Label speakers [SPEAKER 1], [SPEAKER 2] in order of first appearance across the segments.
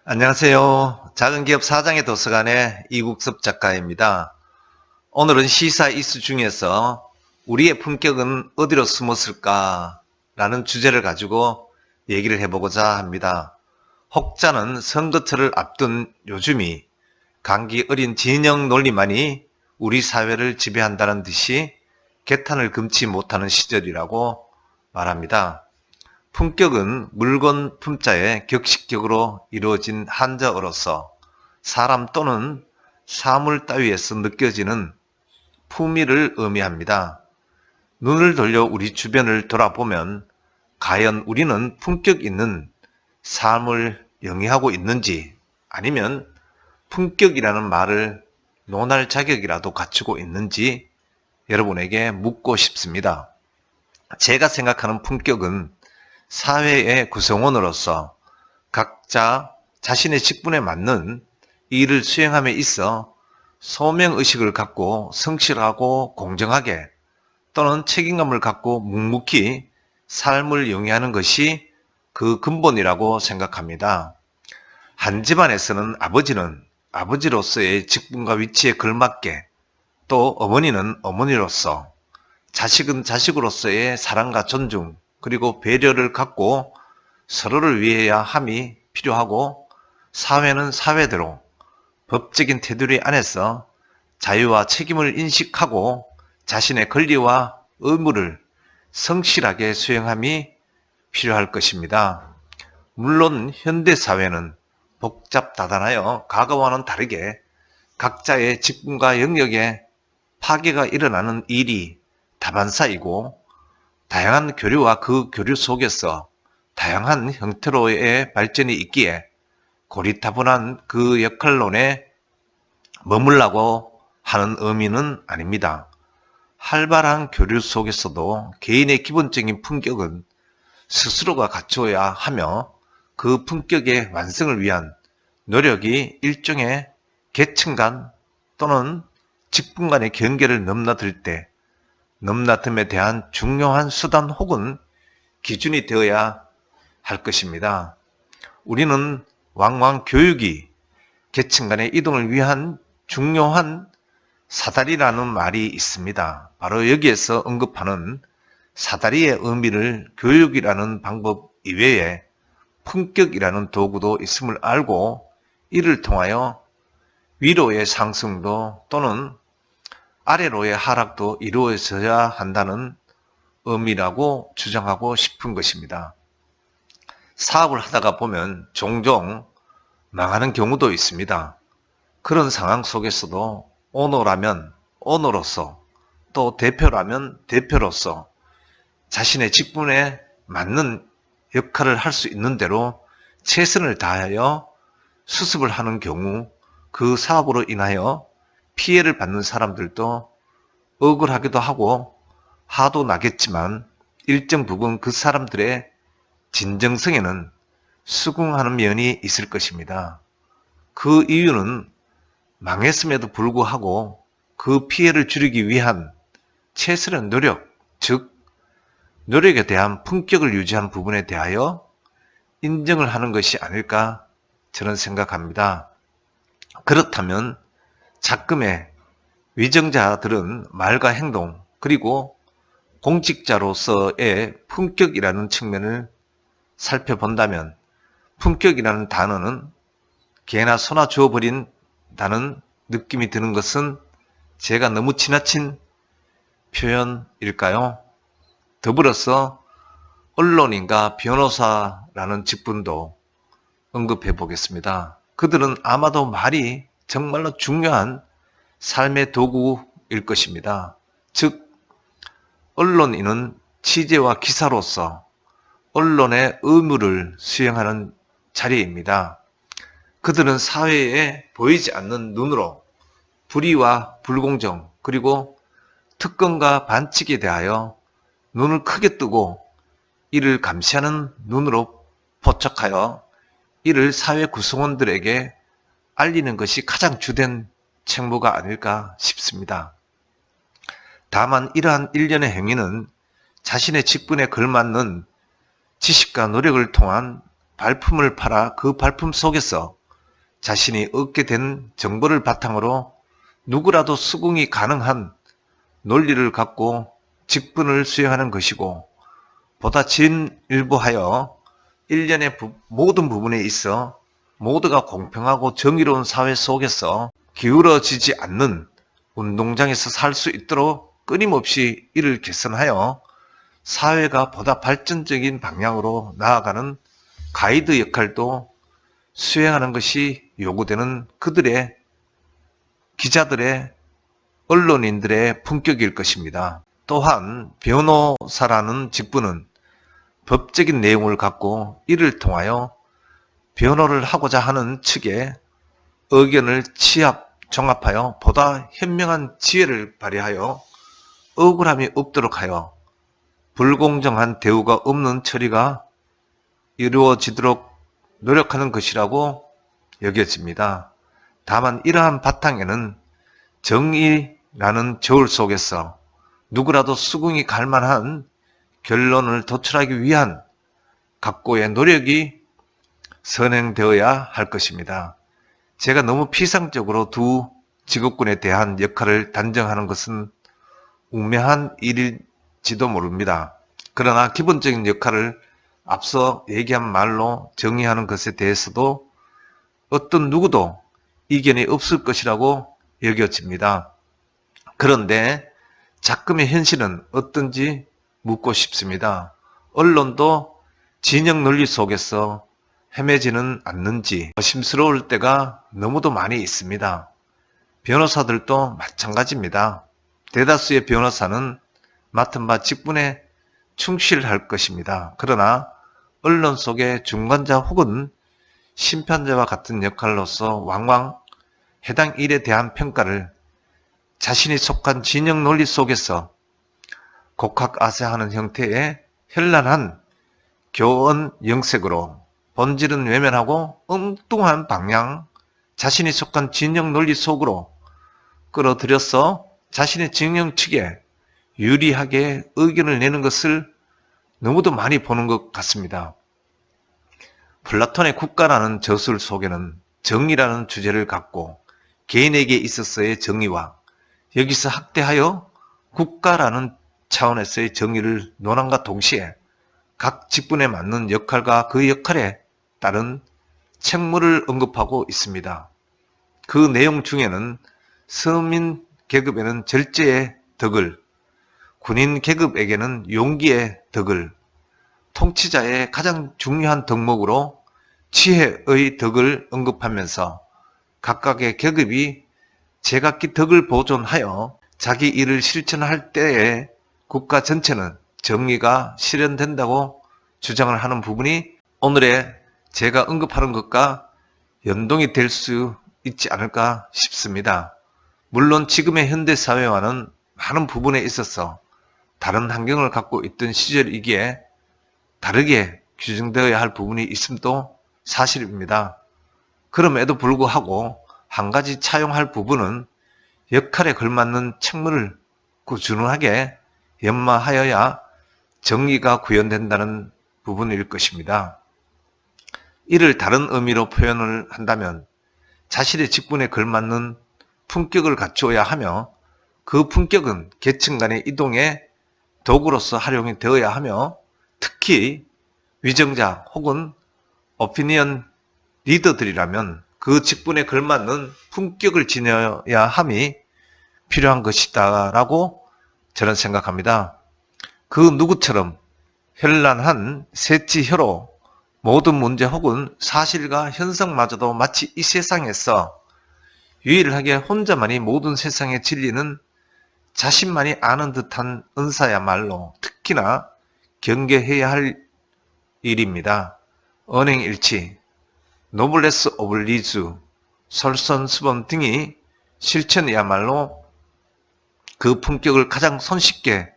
[SPEAKER 1] 안녕하세요. 작은기업 사장의 도서관의 이국섭 작가입니다. 오늘은 시사 이슈 중에서 우리의 품격은 어디로 숨었을까? 라는 주제를 가지고 얘기를 해보고자 합니다. 혹자는 선거철을 앞둔 요즘이 감기 어린 진영 논리만이 우리 사회를 지배한다는 듯이 개탄을 금치 못하는 시절이라고 말합니다. 품격은 물건 품자에 격식적으로 이루어진 한자어로서 사람 또는 사물 따위에서 느껴지는 품위를 의미합니다. 눈을 돌려 우리 주변을 돌아보면 과연 우리는 품격 있는 삶을 영위하고 있는지, 아니면 품격이라는 말을 논할 자격이라도 갖추고 있는지 여러분에게 묻고 싶습니다. 제가 생각하는 품격은 사회의 구성원으로서 각자 자신의 직분에 맞는 일을 수행함에 있어 소명의식을 갖고 성실하고 공정하게, 또는 책임감을 갖고 묵묵히 삶을 영위하는 것이 그 근본이라고 생각합니다. 한 집안에서는 아버지는 아버지로서의 직분과 위치에 걸맞게, 또 어머니는 어머니로서, 자식은 자식으로서의 사랑과 존중, 그리고 배려를 갖고 서로를 위해야 함이 필요하고, 사회는 사회대로 법적인 테두리 안에서 자유와 책임을 인식하고 자신의 권리와 의무를 성실하게 수행함이 필요할 것입니다. 물론 현대사회는 복잡다단하여 과거와는 다르게 각자의 직분과 영역에 파괴가 일어나는 일이 다반사이고, 다양한 교류와 그 교류 속에서 다양한 형태로의 발전이 있기에 고리타분한 그 역할론에 머물라고 하는 의미는 아닙니다. 활발한 교류 속에서도 개인의 기본적인 품격은 스스로가 갖추어야 하며, 그 품격의 완성을 위한 노력이 일종의 계층 간 또는 직분 간의 경계를 넘나들 때 넘나듦에 대한 중요한 수단 혹은 기준이 되어야 할 것입니다. 우리는 왕왕 교육이 계층 간의 이동을 위한 중요한 사다리라는 말이 있습니다. 바로 여기에서 언급하는 사다리의 의미를 교육이라는 방법 이외에 품격이라는 도구도 있음을 알고, 이를 통하여 위로의 상승도 또는 아래로의 하락도 이루어져야 한다는 의미라고 주장하고 싶은 것입니다. 사업을 하다가 보면 종종 망하는 경우도 있습니다. 그런 상황 속에서도 오너라면 오너로서, 또 대표라면 대표로서 자신의 직분에 맞는 역할을 할 수 있는 대로 최선을 다하여 수습을 하는 경우, 그 사업으로 인하여 피해를 받는 사람들도 억울하기도 하고 화도 나겠지만, 일정 부분 그 사람들의 진정성에는 수긍하는 면이 있을 것입니다. 그 이유는 망했음에도 불구하고 그 피해를 줄이기 위한 최선의 노력, 즉 노력에 대한 품격을 유지한 부분에 대하여 인정을 하는 것이 아닐까 저는 생각합니다. 그렇다면 작금의 위정자들은 말과 행동, 그리고 공직자로서의 품격이라는 측면을 살펴본다면, 품격이라는 단어는 개나 소나 주어버린다는 느낌이 드는 것은 제가 너무 지나친 표현일까요? 더불어서 언론인과 변호사라는 직분도 언급해 보겠습니다. 그들은 아마도 말이 정말로 중요한 삶의 도구일 것입니다. 즉, 언론인은 취재와 기사로서 언론의 의무를 수행하는 자리입니다. 그들은 사회에 보이지 않는 눈으로 불의와 불공정, 그리고 특권과 반칙에 대하여 눈을 크게 뜨고 이를 감시하는 눈으로 포착하여 이를 사회 구성원들에게 알리는 것이 가장 주된 책무가 아닐까 싶습니다. 다만 이러한 일련의 행위는 자신의 직분에 걸맞는 지식과 노력을 통한 발품을 팔아 그 발품 속에서 자신이 얻게 된 정보를 바탕으로 누구라도 수긍이 가능한 논리를 갖고 직분을 수행하는 것이고, 보다 진일보하여 일련의 모든 부분에 있어 모두가 공평하고 정의로운 사회 속에서 기울어지지 않는 운동장에서 살 수 있도록 끊임없이 이를 개선하여 사회가 보다 발전적인 방향으로 나아가는 가이드 역할도 수행하는 것이 요구되는 그들의, 기자들의, 언론인들의 품격일 것입니다. 또한 변호사라는 직분은 법적인 내용을 갖고 이를 통하여 변호를 하고자 하는 측의 의견을 종합하여 보다 현명한 지혜를 발휘하여 억울함이 없도록 하여 불공정한 대우가 없는 처리가 이루어지도록 노력하는 것이라고 여겨집니다. 다만 이러한 바탕에는 정의라는 저울 속에서 누구라도 수긍이 갈 만한 결론을 도출하기 위한 각고의 노력이 선행되어야 할 것입니다. 제가 너무 피상적으로 두 직업군에 대한 역할을 단정하는 것은 운명한 일일지도 모릅니다. 그러나 기본적인 역할을 앞서 얘기한 말로 정의하는 것에 대해서도 어떤 누구도 이견이 없을 것이라고 여겨집니다. 그런데 작금의 현실은 어떤지 묻고 싶습니다. 언론도 진영 논리 속에서 헤매지는 않는지 조심스러울 때가 너무도 많이 있습니다. 변호사들도 마찬가지입니다. 대다수의 변호사는 맡은 바 직분에 충실할 것입니다. 그러나 언론 속의 중간자 혹은 심판자와 같은 역할로서 왕왕 해당 일에 대한 평가를 자신이 속한 진영 논리 속에서 곡학아세하는 형태의 현란한 교언 영색으로 본질은 외면하고 엉뚱한 방향, 자신이 속한 진영 논리 속으로 끌어들여서 자신의 진영 측에 유리하게 의견을 내는 것을 너무도 많이 보는 것 같습니다. 플라톤의 국가라는 저술 속에는 정의라는 주제를 갖고 개인에게 있어서의 정의와 여기서 확대하여 국가라는 차원에서의 정의를 논함과 동시에 각 직분에 맞는 역할과 그 역할에 따른 책무를 언급하고 있습니다. 그 내용 중에는 서민 계급에는 절제의 덕을, 군인 계급에게는 용기의 덕을, 통치자의 가장 중요한 덕목으로 지혜의 덕을 언급하면서 각각의 계급이 제각기 덕을 보존하여 자기 일을 실천할 때에 국가 전체는 정의가 실현된다고 주장을 하는 부분이 오늘의 제가 언급하는 것과 연동이 될 수 있지 않을까 싶습니다. 물론 지금의 현대사회와는 많은 부분에 있어서 다른 환경을 갖고 있던 시절이기에 다르게 규정되어야 할 부분이 있음도 사실입니다. 그럼에도 불구하고 한 가지 차용할 부분은 역할에 걸맞는 책무를 꾸준하게 연마하여야 정의가 구현된다는 부분일 것입니다. 이를 다른 의미로 표현을 한다면 자신의 직분에 걸맞는 품격을 갖추어야 하며 그 품격은 계층 간의 이동의 도구로서 활용이 되어야 하며 특히 위정자 혹은 오피니언 리더들이라면 그 직분에 걸맞는 품격을 지녀야 함이 필요한 것이다 라고 저는 생각합니다. 그 누구처럼 현란한 세치혀로 모든 문제 혹은 사실과 현상마저도 마치 이 세상에서 유일하게 혼자만이 모든 세상의 진리는 자신만이 아는 듯한 은사야말로 특히나 경계해야 할 일입니다. 언행일치, 노블레스 오블리주, 솔선수범 등이 실천이야말로 그 품격을 가장 손쉽게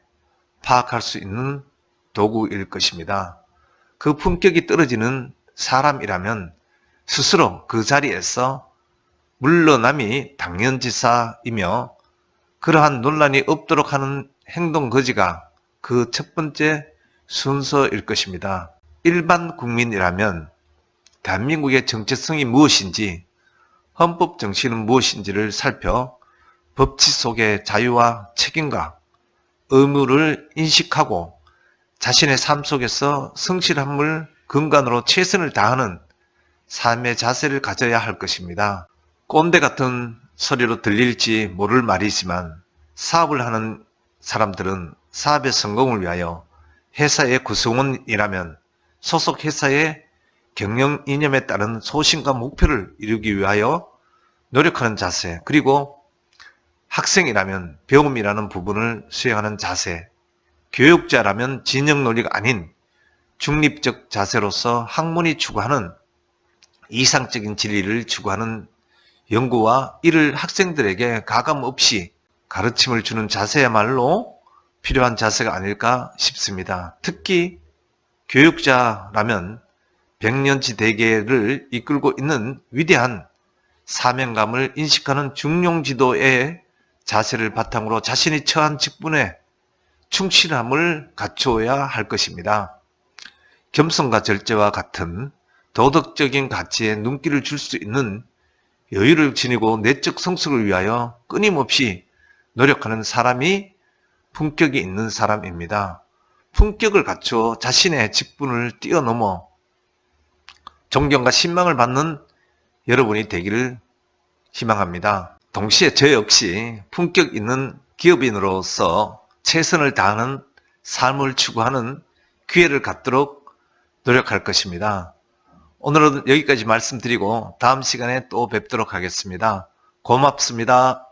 [SPEAKER 1] 파악할 수 있는 도구일 것입니다. 그 품격이 떨어지는 사람이라면 스스로 그 자리에서 물러남이 당연지사이며 그러한 논란이 없도록 하는 행동거지가 그 첫 번째 순서일 것입니다. 일반 국민이라면 대한민국의 정체성이 무엇인지, 헌법 정신은 무엇인지를 살펴 법치 속의 자유와 책임과 의무를 인식하고 자신의 삶 속에서 성실함을 근간으로 최선을 다하는 삶의 자세를 가져야 할 것입니다. 꼰대 같은 소리로 들릴지 모를 말이지만 사업을 하는 사람들은 사업의 성공을 위하여 회사의 구성원이라면 소속 회사의 경영 이념에 따른 소신과 목표를 이루기 위하여 노력하는 자세, 그리고 학생이라면 배움이라는 부분을 수행하는 자세, 교육자라면 진영 논리가 아닌 중립적 자세로서 학문이 추구하는 이상적인 진리를 추구하는 연구와 이를 학생들에게 가감 없이 가르침을 주는 자세야말로 필요한 자세가 아닐까 싶습니다. 특히 교육자라면 백년치 대계를 이끌고 있는 위대한 사명감을 인식하는 중용지도의 자세를 바탕으로 자신이 처한 직분에 충실함을 갖추어야 할 것입니다. 겸손과 절제와 같은 도덕적인 가치에 눈길을 줄 수 있는 여유를 지니고 내적 성숙을 위하여 끊임없이 노력하는 사람이 품격이 있는 사람입니다. 품격을 갖추어 자신의 직분을 뛰어넘어 존경과 신망을 받는 여러분이 되기를 희망합니다. 동시에 저 역시 품격 있는 기업인으로서 최선을 다하는 삶을 추구하는 기회를 갖도록 노력할 것입니다. 오늘은 여기까지 말씀드리고 다음 시간에 또 뵙도록 하겠습니다. 고맙습니다.